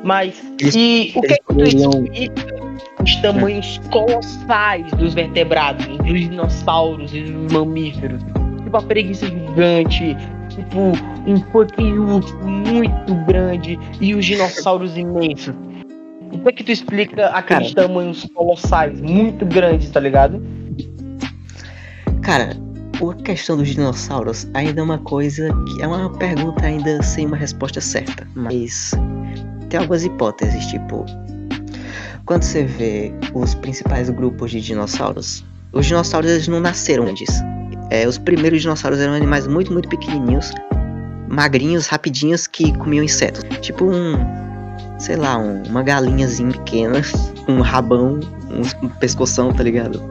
Mas, Eles- e o que eles é que tu poderiam- explica os tamanhos colossais dos vertebrados, dos dinossauros e dos mamíferos? Tipo a preguiça gigante, tipo um fucking urso muito grande e os dinossauros imensos. Como é que tu explica aqueles tamanhos colossais, muito grandes, tá ligado? Cara, a questão dos dinossauros ainda é uma coisa que é uma pergunta ainda sem uma resposta certa, mas tem algumas hipóteses, tipo, quando você vê os principais grupos de dinossauros, os dinossauros eles não nasceram grandes. Os primeiros dinossauros eram animais muito, muito pequenininhos, magrinhos, rapidinhos, que comiam insetos. Tipo uma galinhazinha pequena, um rabão, um pescoção, tá ligado?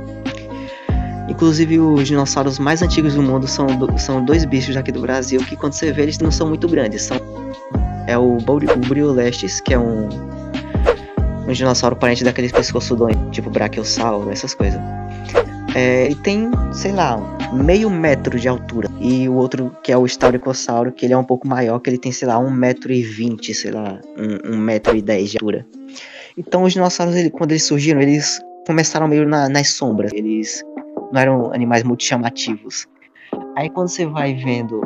Inclusive, os dinossauros mais antigos do mundo são dois bichos daqui do Brasil que, quando você vê, eles não são muito grandes. É o Bryolestes, que é um dinossauro parente daqueles pescoçudões, tipo Brachiosauro, essas coisas. E tem, sei lá, meio metro de altura. E o outro, que é o Staurikosauro, que ele é um pouco maior, que ele tem, sei lá, 1,20 m, sei lá, 1,10 m de altura. Então, os dinossauros, quando eles surgiram, eles começaram meio nas sombras. Eles não eram animais muito chamativos. Aí quando você vai vendo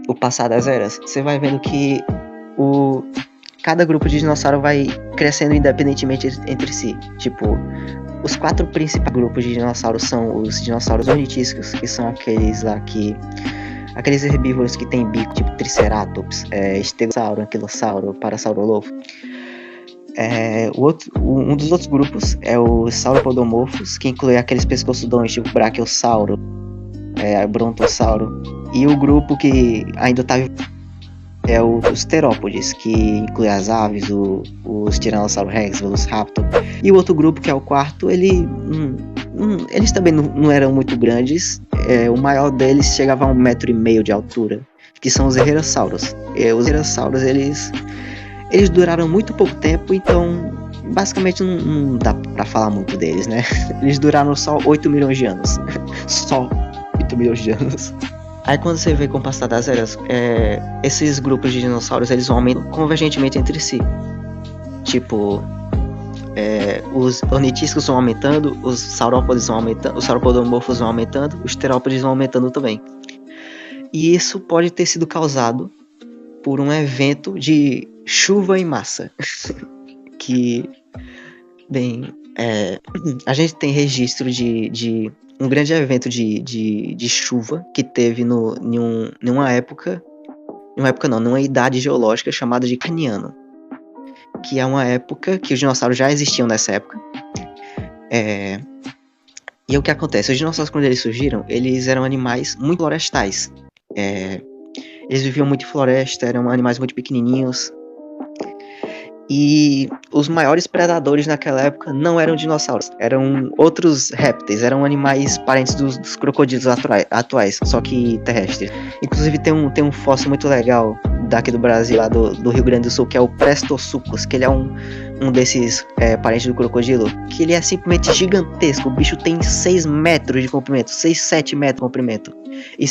o passar das eras, você vai vendo que cada grupo de dinossauro vai crescendo independentemente entre si. Tipo, os 4 principais grupos de dinossauros são os dinossauros ornitísticos, que são aqueles herbívoros que tem bico, tipo Triceratops, Estegossauro, Anquilossauro, Parasaurolophus. Um dos outros grupos é os Sauropodomorphos, que inclui aqueles pescoçudões tipo Brachiosauro, Brontossauro. E o grupo que ainda tá é os Terópodes, que inclui as aves, os Tiranossauro Rex, Velociraptor. E o outro grupo, que é o quarto, eles também não eram muito grandes. O maior deles chegava a 1,5 m de altura, que são os Herrerassauros. Os Herrerassauros, eles duraram muito pouco tempo, então basicamente não dá pra falar muito deles, né? Eles duraram só 8 milhões de anos. Só 8 milhões de anos. Aí quando você vê com o passar das eras, esses grupos de dinossauros, eles vão aumentando convergentemente entre si. Tipo, os ornitísticos vão aumentando, os saurópodes vão aumentando, os sauropodomorfos vão aumentando, os terópodes vão aumentando também. E isso pode ter sido causado por um evento de chuva em massa. Que, bem, a gente tem registro de um grande evento de chuva que teve numa idade geológica chamada de Caniano, que é uma época que os dinossauros já existiam nessa época. E o que acontece? Os dinossauros, quando eles surgiram, eles eram animais muito florestais. Eles viviam muito em floresta, eram animais muito pequenininhos. E os maiores predadores naquela época não eram dinossauros, eram outros répteis, eram animais parentes dos crocodilos atuais, só que terrestres. Inclusive tem um fóssil muito legal daqui do Brasil, lá do Rio Grande do Sul, que é o Prestosuchus, que ele é um desses parentes do crocodilo, que ele é simplesmente gigantesco. O bicho tem 6 metros de comprimento, 6, 7 metros de comprimento. E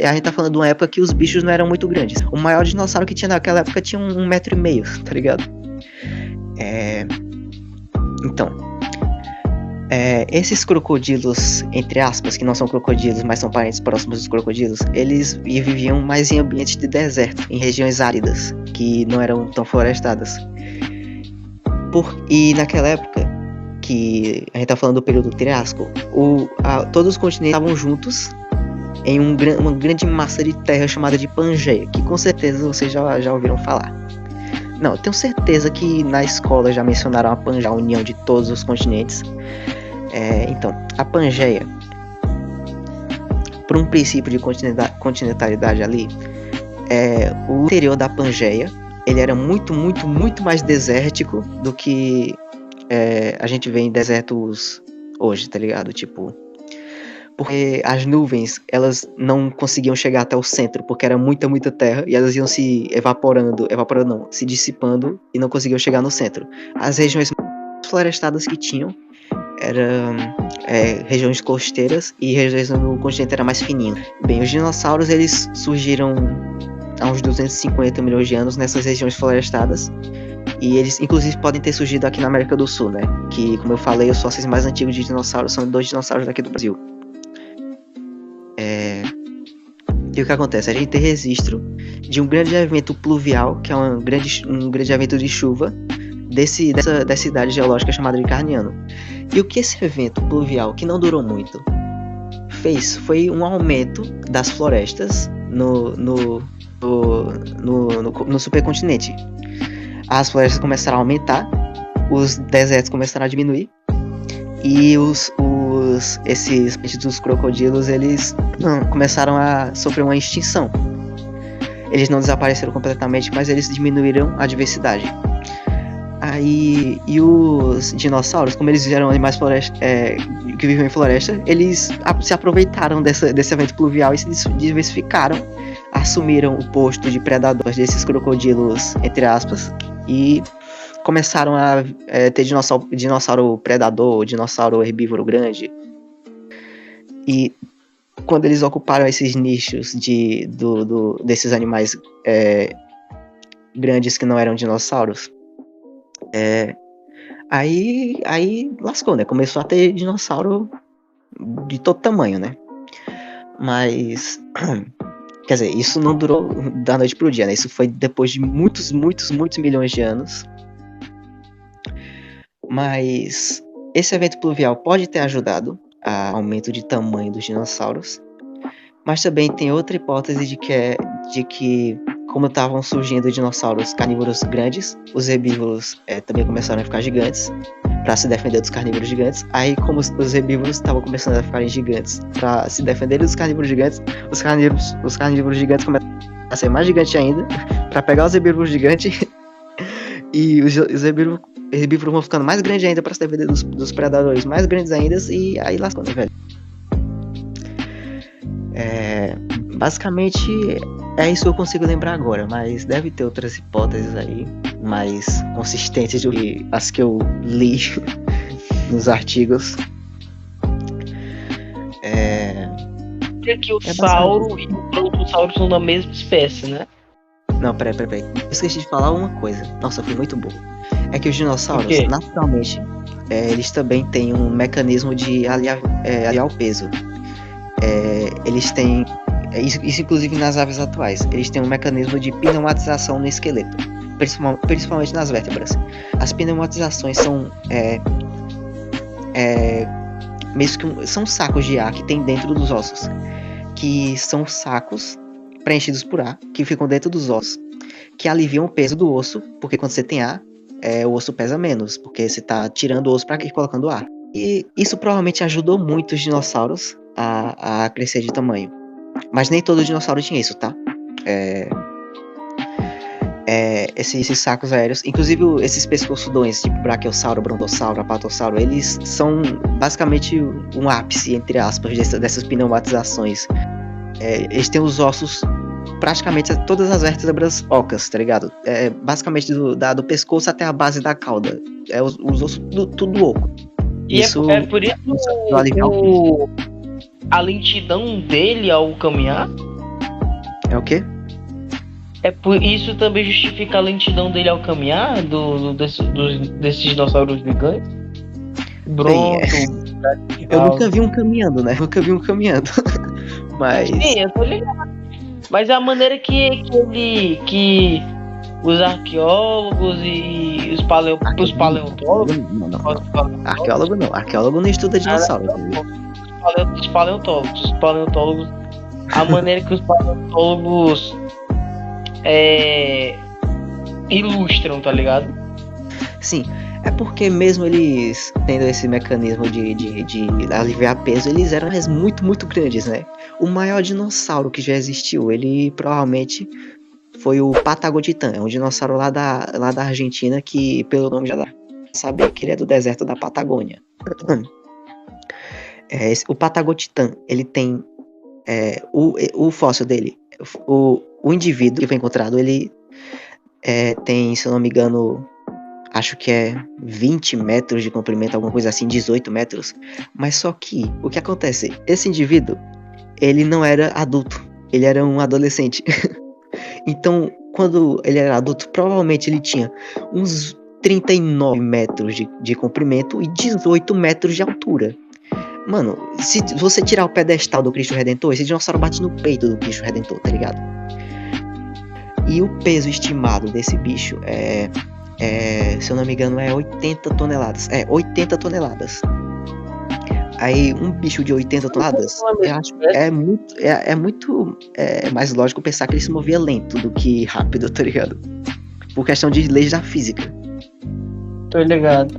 a gente tá falando de uma época que os bichos não eram muito grandes. O maior dinossauro que tinha naquela época tinha 1,5 m, tá ligado? Então, esses crocodilos, entre aspas, que não são crocodilos, mas são parentes próximos dos crocodilos, eles viviam mais em ambientes de deserto, em regiões áridas, que não eram tão florestadas. E naquela época, que a gente tá falando do período Triássico, todos os continentes estavam juntos em uma grande massa de terra chamada de Pangeia, que com certeza vocês já ouviram falar. Não, eu tenho certeza que na escola já mencionaram a Pangeia, a união de todos os continentes. Então, a Pangeia, por um princípio de continentalidade ali, o interior da Pangeia, ele era muito, muito, muito mais desértico do que a gente vê em desertos hoje, tá ligado? Tipo, porque as nuvens, elas não conseguiam chegar até o centro, porque era muita, muita terra, e elas iam se se dissipando, e não conseguiam chegar no centro. As regiões mais florestadas que tinham eram regiões costeiras, e regiões no continente era mais fininho. Bem, os dinossauros, eles surgiram há uns 250 milhões de anos nessas regiões florestadas. E eles, inclusive, podem ter surgido aqui na América do Sul, né? Que, como eu falei, os fósseis mais antigos de dinossauros são 2 dinossauros daqui do Brasil. E o que acontece? A gente tem registro de um grande evento pluvial, que é um grande evento de chuva, dessa idade geológica chamada de Carniano. E o que esse evento pluvial, que não durou muito, fez foi um aumento das florestas no supercontinente. As florestas começaram a aumentar, os desertos começaram a diminuir, e esses dos crocodilos, eles começaram a sofrer uma extinção. Eles não desapareceram completamente, mas eles diminuíram a diversidade. E os dinossauros, como eles eram animais que vivem em floresta, eles se aproveitaram desse evento pluvial e se diversificaram, assumiram o posto de predadores desses crocodilos, entre aspas, e começaram a ter dinossauro predador, dinossauro herbívoro grande. E quando eles ocuparam esses nichos desses animais grandes que não eram dinossauros, aí lascou, né? Começou a ter dinossauro de todo tamanho, né? Mas, quer dizer, isso não durou da noite pro dia, né? Isso foi depois de muitos milhões de anos. Mas esse evento pluvial pode ter ajudado ao aumento de tamanho dos dinossauros, mas também tem outra hipótese de que como estavam surgindo dinossauros carnívoros grandes, os herbívoros também começaram a ficar gigantes para se defender dos carnívoros gigantes. Aí, como os herbívoros estavam começando a ficarem gigantes para se defender dos carnívoros gigantes, os carnívoros gigantes começaram a ser mais gigantes ainda para pegar os herbívoros gigantes. E os herbívoros vão ficando mais grandes ainda para se defender dos predadores mais grandes ainda, e aí lascou, né, velho? Basicamente é isso que eu consigo lembrar agora, mas deve ter outras hipóteses aí mais consistentes do que as que eu li nos artigos. Que o sauro e o brontossauro são da mesma espécie, né? Não, peraí. Eu esqueci de falar uma coisa. Nossa, fui muito burro. É que os dinossauros, naturalmente, eles também têm um mecanismo de aliar o peso. Eles têm, isso inclusive nas aves atuais, eles têm um mecanismo de pneumatização no esqueleto, principalmente nas vértebras. As pneumatizações são mesmo que são sacos de ar que tem dentro dos ossos, que são sacos preenchidos por ar, que ficam dentro dos ossos, que aliviam o peso do osso, porque quando você tem ar, o osso pesa menos, porque você está tirando o osso para ir colocando ar. E isso provavelmente ajudou muito os dinossauros a crescer de tamanho. Mas nem todo dinossauro tinha isso, tá? Esses sacos aéreos, inclusive esses pescoçudões, tipo brachiosauro, brontossauro, apatossauro, eles são basicamente um ápice, entre aspas, dessas pneumatizações. Eles têm os ossos, praticamente todas as vértebras ocas, tá ligado? Basicamente do pescoço até a base da cauda. Os ossos tudo oco. E isso, por isso a lentidão dele ao caminhar? É o quê? Por isso também justifica a lentidão dele ao caminhar desses dinossauros gigantes? Eu nunca vi um caminhando, né? Mas... Sim, eu tô ligado. Mas a maneira que os arqueólogos e os paleontólogos... Arqueólogo não. Arqueólogo não estuda dinossauro. Os paleontólogos... A maneira que os paleontólogos ilustram, tá ligado? Sim. É porque mesmo eles tendo esse mecanismo de aliviar peso, eles eram muito grandes, né? O maior dinossauro que já existiu, ele provavelmente foi o Patagotitã. É um dinossauro lá da Argentina que, pelo nome já dá pra saber que ele é do deserto da Patagônia. O Patagotitã, ele tem o fóssil dele, o indivíduo que foi encontrado, ele tem, se eu não me engano, acho que é 20 metros de comprimento, alguma coisa assim, 18 metros. Mas só que, o que acontece? Esse indivíduo, ele não era adulto, ele era um adolescente. Então, quando ele era adulto, provavelmente ele tinha uns 39 metros de comprimento e 18 metros de altura. Mano, se você tirar o pedestal do Cristo Redentor, esse dinossauro bate no peito do Cristo Redentor, tá ligado? E o peso estimado desse bicho se eu não me engano, é 80 toneladas. 80 toneladas. Aí, um bicho de 80 toneladas, eu acho que é muito mais lógico pensar que ele se movia lento do que rápido, tá ligado? Por questão de leis da física. Tô ligado.